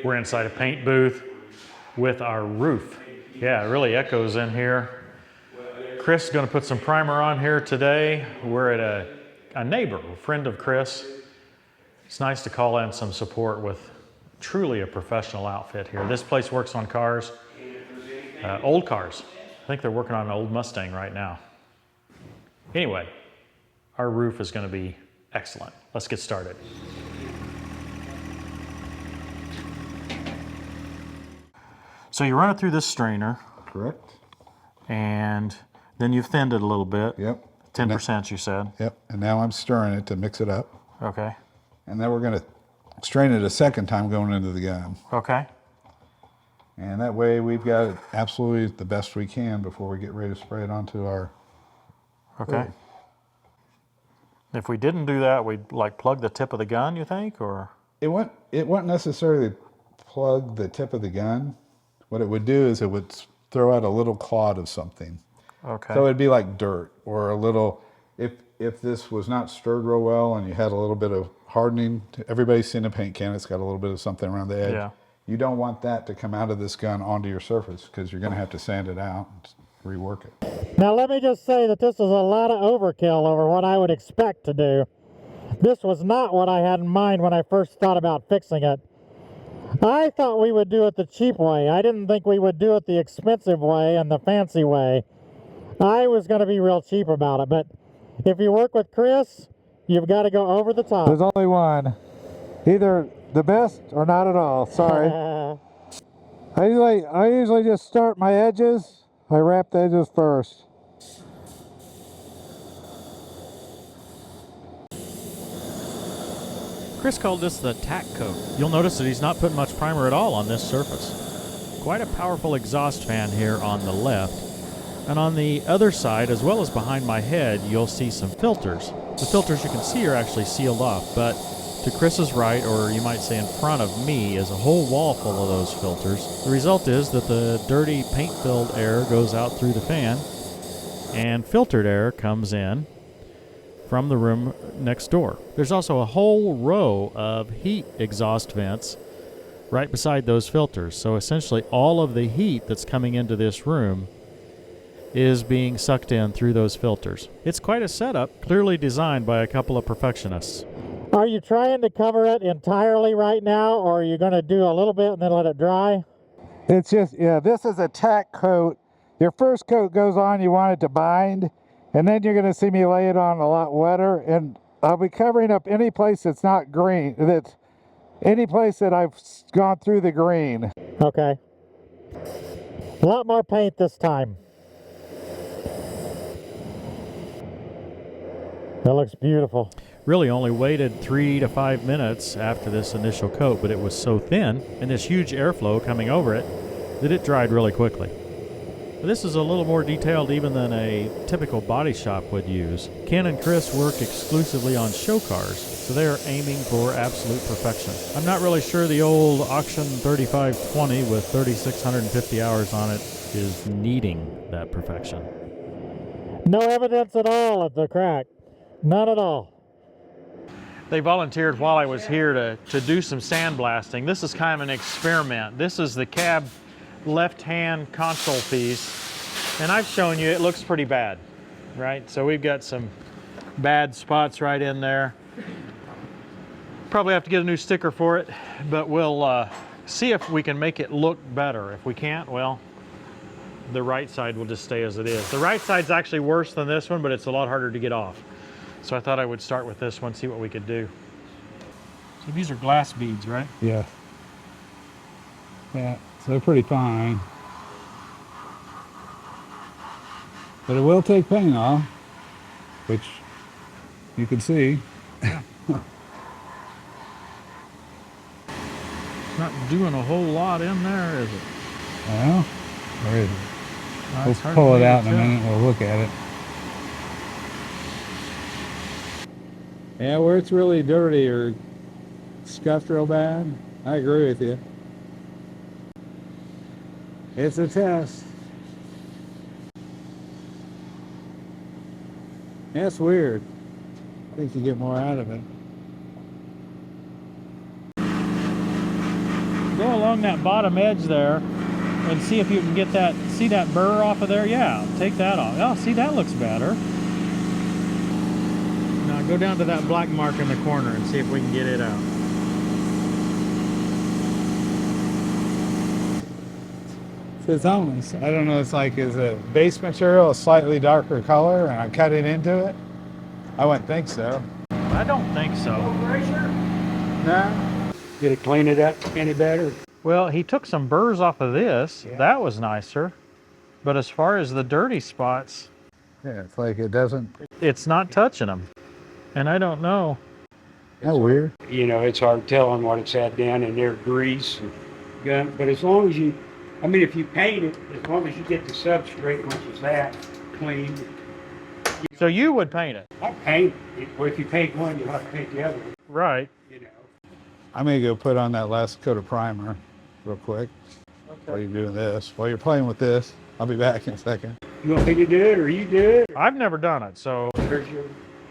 We're inside a paint booth with our roof. Yeah, it really echoes in here. Chris is going to put some primer on here today. We're at a neighbor, a friend of Chris. It's nice to call in some support with truly a professional outfit here. This place works on cars, old cars. I think they're working on an old Mustang right now. Anyway, our roof is going to be excellent. Let's get started. So you run it through this strainer. Correct. And then you've thinned it a little bit. Yep. 10% you said. Yep. And now I'm stirring it to mix it up. Okay. And then we're going to strain it a second time going into the gun. Okay. And that way we've got it absolutely the best we can before we get ready to spray it onto our... Okay. Food. If we didn't do that, we'd like plug the tip of the gun, you think, or? It wouldn't necessarily plug the tip of the gun. What it would do is it would throw out a little clod of something. Okay. So it'd be like dirt or a little, if this was not stirred real well and you had a little bit of hardening, everybody's seen a paint can, it's got a little bit of something around the edge. Yeah. You don't want that to come out of this gun onto your surface because you're going to have to sand it out and rework it. Now let me just say that this is a lot of overkill over what I would expect to do. This was not what I had in mind when I first thought about fixing it. I thought we would do it the cheap way. I didn't think we would do it the expensive way and the fancy way. I was going to be real cheap about it, but if you work with Chris, you've got to go over the top. There's only one. Either the best or not at all. Sorry. I usually just start my edges. I wrap the edges first. Chris called this the tack coat. You'll notice that he's not putting much primer at all on this surface. Quite a powerful exhaust fan here on the left. And on the other side, as well as behind my head, you'll see some filters. The filters you can see are actually sealed off, but to Chris's right, or you might say in front of me, is a whole wall full of those filters. The result is that the dirty paint-filled air goes out through the fan, and filtered air comes in from the room next door. There's also a whole row of heat exhaust vents right beside those filters. So essentially all of the heat that's coming into this room is being sucked in through those filters. It's quite a setup, clearly designed by a couple of perfectionists. Are you trying to cover it entirely right now, or are you going to do a little bit and then let it dry? It's just, yeah, this is a tack coat. Your first coat goes on, you want it to bind, and then you're going to see me lay it on a lot wetter, and I'll be covering up any place that's not green, any place that I've gone through the green. Okay. A lot more paint this time. That looks beautiful. Really only waited 3 to 5 minutes after this initial coat, but it was so thin and this huge airflow coming over it that it dried really quickly. This is a little more detailed even than a typical body shop would use. Ken and Chris work exclusively on show cars, so they are aiming for absolute perfection. I'm not really sure the old auction 3520 with 3,650 hours on it is needing that perfection. No evidence at all of the crack. None at all. They volunteered while I was here to do some sandblasting. This is kind of an experiment. This is the cab left-hand console piece, and I've shown you it looks pretty bad, right? So we've got some bad spots right in there. Probably have to get a new sticker for it, but we'll see if we can make it look better. If we can't, well, the right side will just stay as it is. The right side's actually worse than this one, but it's a lot harder to get off. So I thought I would start with this one, see what we could do. So these are glass beads, right? Yeah. Yeah, so they're pretty fine. But it will take paint off, which you can see. Yeah. Not doing a whole lot in there, is it? Well, where is it? Well, We'll it's hard pull to it out in a tell. minute, we'll look at it. Yeah, where it's really dirty or scuffed real bad, I agree with you. It's a test. That's weird. I think you get more out of it. Go along that bottom edge there and see if you can get that, see that burr off of there? Yeah, take that off. Oh, see, that looks better. Now go down to that black mark in the corner and see if we can get it out. It's almost, I don't know, it's like, is the base material a slightly darker color and I cut it into it? I wouldn't think so. I don't think so. No? Did it clean it up any better? Well, he took some burrs off of this. Yeah. That was nicer. But as far as the dirty spots, Yeah, it's like it doesn't. it's not touching them. And I don't know. That's weird. You know, it's hard telling what it's had down in there, grease and gunk. But as long as you, I mean, if you paint it, as long as you get the substrate, which is that, clean. So you would paint it? I paint it. Well, if you paint one, you'll have to paint the other one, Right. you know. I'm gonna go put on that last coat of primer real quick. While you're doing this, while you're playing with this, I'll be back in a second. You want me to do it or you do it? I've never done it, so. There's your,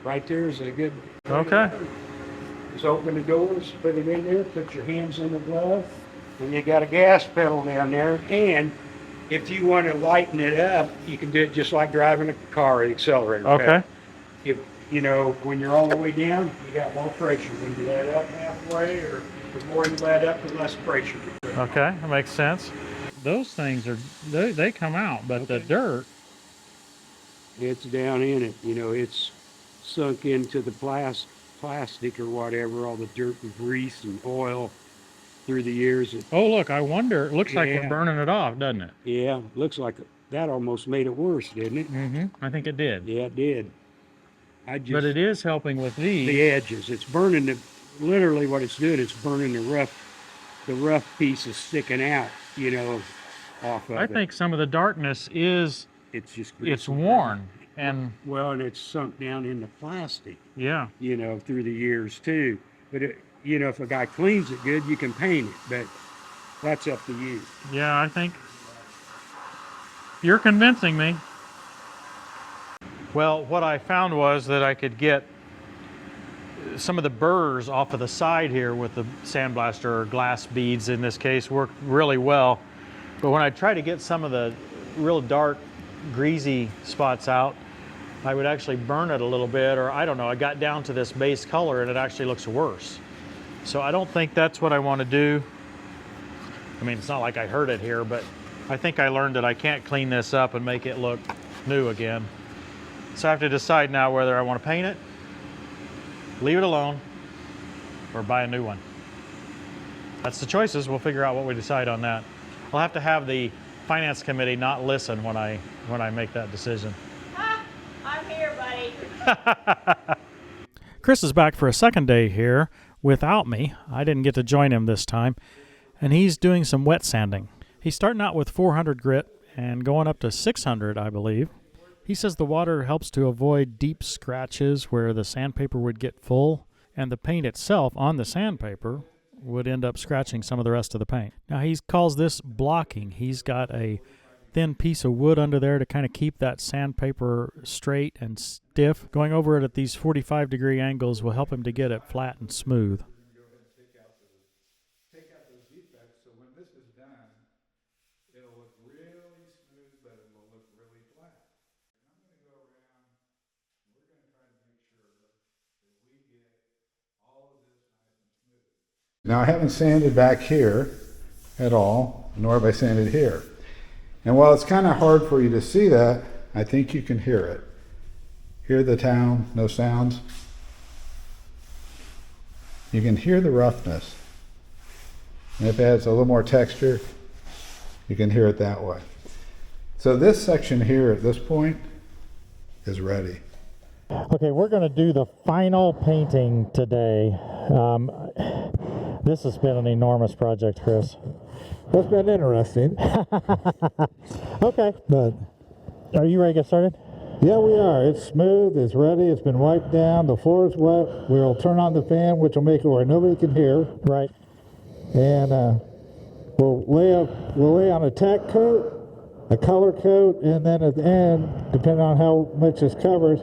right there's a good. Okay. Just open the doors, put it in there, put your hands in the glove, and you got a gas pedal down there. And if you want to lighten it up, you can do it just like driving a car, the accelerator pedal. Okay. If, you know, when you're all the way down, you got more pressure. When you let up halfway, or the more you let up, the less pressure. Okay, that makes sense. Those things are, they come out, but the dirt, It's down in it, you know, it's sunk into the plastic or whatever, all the dirt and grease and oil through the years. oh look, I wonder, it looks like we're Yeah. burning it off, doesn't it? Yeah, looks like that almost made it worse, didn't it? Mm-hmm. I think it did. Yeah, it did. But it is helping with these. the edges. It's burning literally what it's doing. It's burning the rough pieces sticking out, you know, off of I it. think some of the darkness is, It's just it's greasy. worn. And Well, and it's sunk down in the plastic, yeah, you know, through the years too. But you know, if a guy cleans it good, you can paint it. But that's up to you. yeah, I think you're convincing me. Well, what I found was that I could get some of the burrs off of the side here with the sandblaster, or glass beads in this case, worked really well. But when I try to get some of the real dark, greasy spots out, I would actually burn it a little bit, or I don't know, I got down to this base color and it actually looks worse. So I don't think that's what I want to do. I mean, it's not like I hurt it here, but I think I learned that I can't clean this up and make it look new again. So I have to decide now whether I want to paint it, leave it alone, or buy a new one. That's the choices. We'll figure out what we decide on that. I'll have to have the finance committee not listen when I make that decision. I'm here, buddy. Chris is back for a second day here without me. I didn't get to join him this time, and he's doing some wet sanding. He's starting out with 400 grit and going up to 600, I believe. He says the water helps to avoid deep scratches where the sandpaper would get full, and the paint itself on the sandpaper would end up scratching some of the rest of the paint. Now he calls this blocking. He's got a thin piece of wood under there to kind of keep that sandpaper straight and stiff. Going over it at these 45-degree angles will help him to get it flat and smooth. Take out those defects, so when this is done, it'll look really smooth, but it will look really flat. I'm going to go around, and we're going to try to make sure that we get all of this nice and smooth. Now I haven't sanded back here at all, nor have I sanded here. And while it's kind of hard for you to see that, I think you can hear it. Hear the town, no sounds. You can hear the roughness. And if it has a little more texture, you can hear it that way. So this section here at this point is ready. Okay, we're going to do the final painting today. This has been an enormous project, Chris. It's been interesting, Okay, but are you ready to get started? yeah, we are. It's smooth, it's ready, it's been wiped down, the floor is wet. We'll turn on the fan, which will make it where nobody can hear. Right. And we'll lay on a tack coat, a color coat, and then at the end, depending on how much is covered,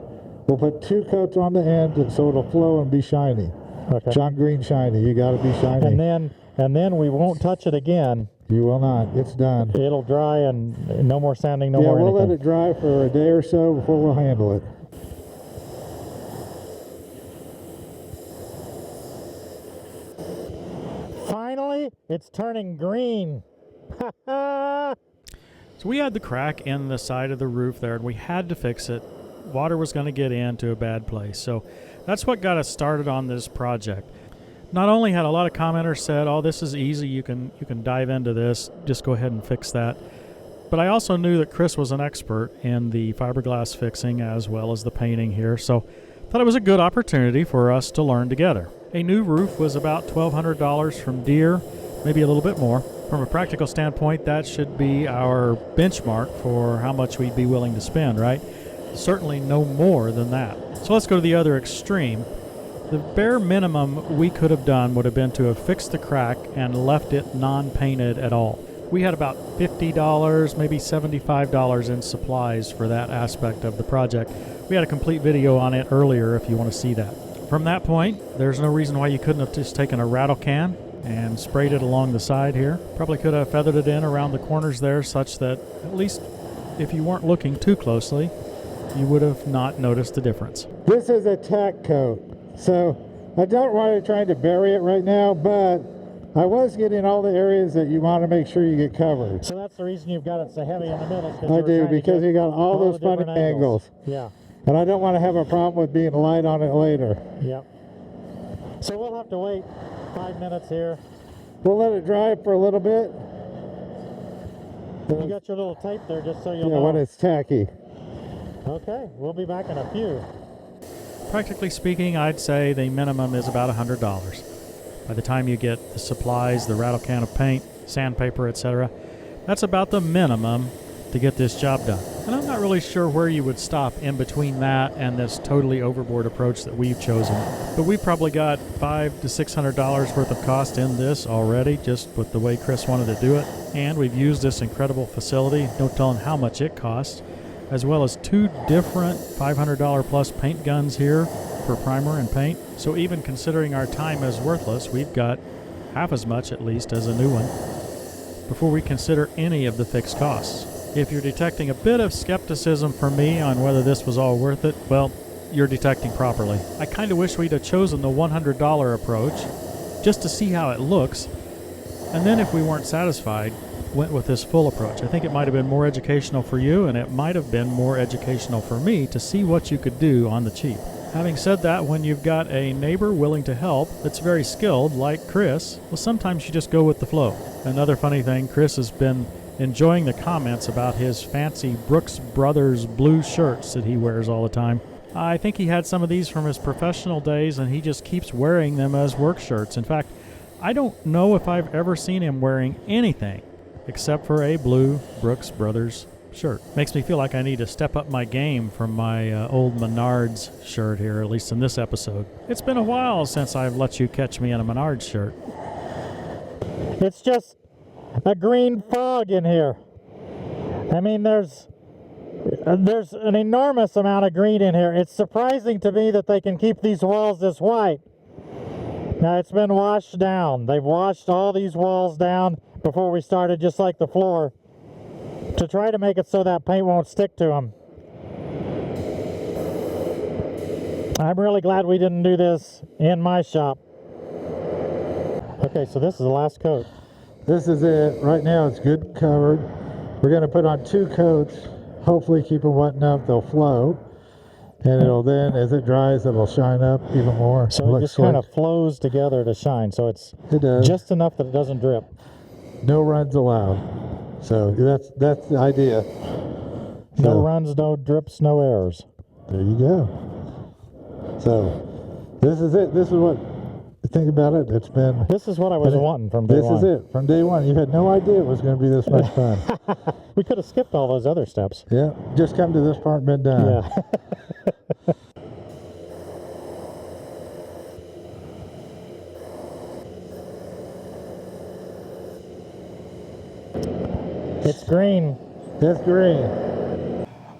we'll put 2 coats on the end so it'll flow and be shiny. Okay. John Green shiny. You got to be shiny. And then and then we won't touch it again. You will not. It's done. It'll dry and no more sanding, no Yeah, more we'll anything. let it dry for a day or so before we'll handle it. Finally, it's turning green. So we had the crack in the side of the roof there, and we had to fix it. Water was going to get into a bad place. So that's what got us started on this project. Not only had a lot of commenters said, oh, this is easy, you can dive into this, just go ahead and fix that. But I also knew that Chris was an expert in the fiberglass fixing as well as the painting here, so thought it was a good opportunity for us to learn together. A new roof was about $1,200 from Deere, maybe a little bit more. From a practical standpoint, that should be our benchmark for how much we'd be willing to spend, right? Certainly no more than that. So let's go to the other extreme. The bare minimum we could have done would have been to have fixed the crack and left it non-painted at all. We had about $50, maybe $75 in supplies for that aspect of the project. We had a complete video on it earlier if you want to see that. From that point, there's no reason why you couldn't have just taken a rattle can and sprayed it along the side here. Probably could have feathered it in around the corners there such that at least if you weren't looking too closely, you would have not noticed the difference. This is a tack coat, so I don't want to try to bury it right now, but I was getting all the areas that you want to make sure you get covered. So that's the reason you've got it so heavy in the middle. I do, because you got all those the funny different angles. Yeah. And I don't want to have a problem with being light on it later. Yep. So we'll have to wait 5 minutes here. We'll let it dry for a little bit. You got your little tape there just so you'll Yeah, know. when it's tacky. Okay, we'll be back in a few. Practically speaking, I'd say the minimum is about $100. By the time you get the supplies, the rattle can of paint, sandpaper, etc., that's about the minimum to get this job done. And I'm not really sure where you would stop in between that and this totally overboard approach that we've chosen. But we probably got $500 to $600 worth of cost in this already, just with the way Chris wanted to do it. And we've used this incredible facility, no telling how much it costs, as well as 2 different $500 plus paint guns here for primer and paint. So even considering our time as worthless, we've got half as much at least as a new one before we consider any of the fixed costs. If you're detecting a bit of skepticism from me on whether this was all worth it, well, you're detecting properly. I kind of wish we'd have chosen the $100 approach just to see how it looks, and then if we weren't satisfied, went with this full approach. I think it might have been more educational for you, and it might have been more educational for me to see what you could do on the cheap. Having said that, when you've got a neighbor willing to help that's very skilled, like Chris, well, sometimes you just go with the flow. Another funny thing, Chris has been enjoying the comments about his fancy Brooks Brothers blue shirts that he wears all the time. I think he had some of these from his professional days, and he just keeps wearing them as work shirts. In fact, I don't know if I've ever seen him wearing anything except for a blue Brooks Brothers shirt. Makes me feel like I need to step up my game from my old Menards shirt here, at least in this episode. It's been a while since I've let you catch me in a Menards shirt. It's just a green fog in here. I mean, there's an enormous amount of green in here. It's surprising to me that they can keep these walls this white. Now, it's been washed down. They've washed all these walls down before we started, just like the floor, to try to make it so that paint won't stick to them. I'm really glad we didn't do this in my shop. Okay, so this is the last coat. This is it. Right now it's good covered. We're going to put on 2 coats. Hopefully keep them wet enough they'll float. And it'll then, as it dries, it'll shine up even more. So it just kind of flows together to shine. So it does. Just enough that it doesn't drip. No runs allowed. So that's the idea. No runs, no drips, no errors. There you go. So this is it. This is what you think about it. It's been. This is what I was wanting from day one. This is it. From day one, you had no idea it was going to be this much fun. We could have skipped all those other steps. Yeah, just come to this part and been done. Yeah. It's green. It's green.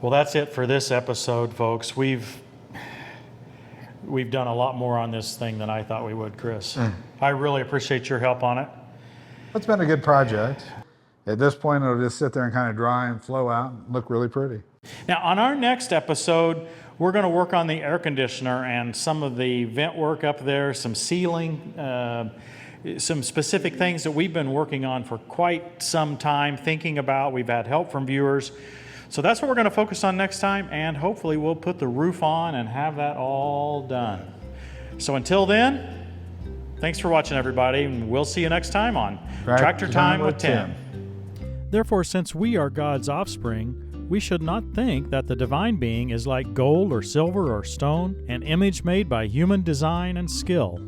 Well, that's it for this episode, folks. We've done a lot more on this thing than I thought we would, Chris. I really appreciate your help on it. It's been a good project. At this point, it'll just sit there and kind of dry and flow out and look really pretty. Now, on our next episode, we're going to work on the air conditioner and some of the vent work up there, some sealing, some specific things that we've been working on for quite some time, thinking about. We've had help from viewers. So that's what we're going to focus on next time, and hopefully we'll put the roof on and have that all done. So until then, thanks for watching, everybody, and we'll see you next time on Tractor Time with Tim. Therefore, since we are God's offspring, we should not think that the divine being is like gold or silver or stone, an image made by human design and skill.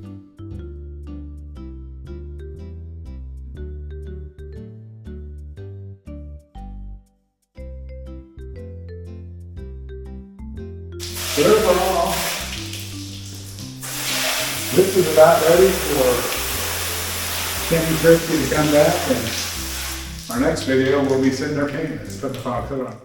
Overall, this is about ready for Tim and Christy to come back, and our next video we'll be sitting there painting it and putting the final coat on.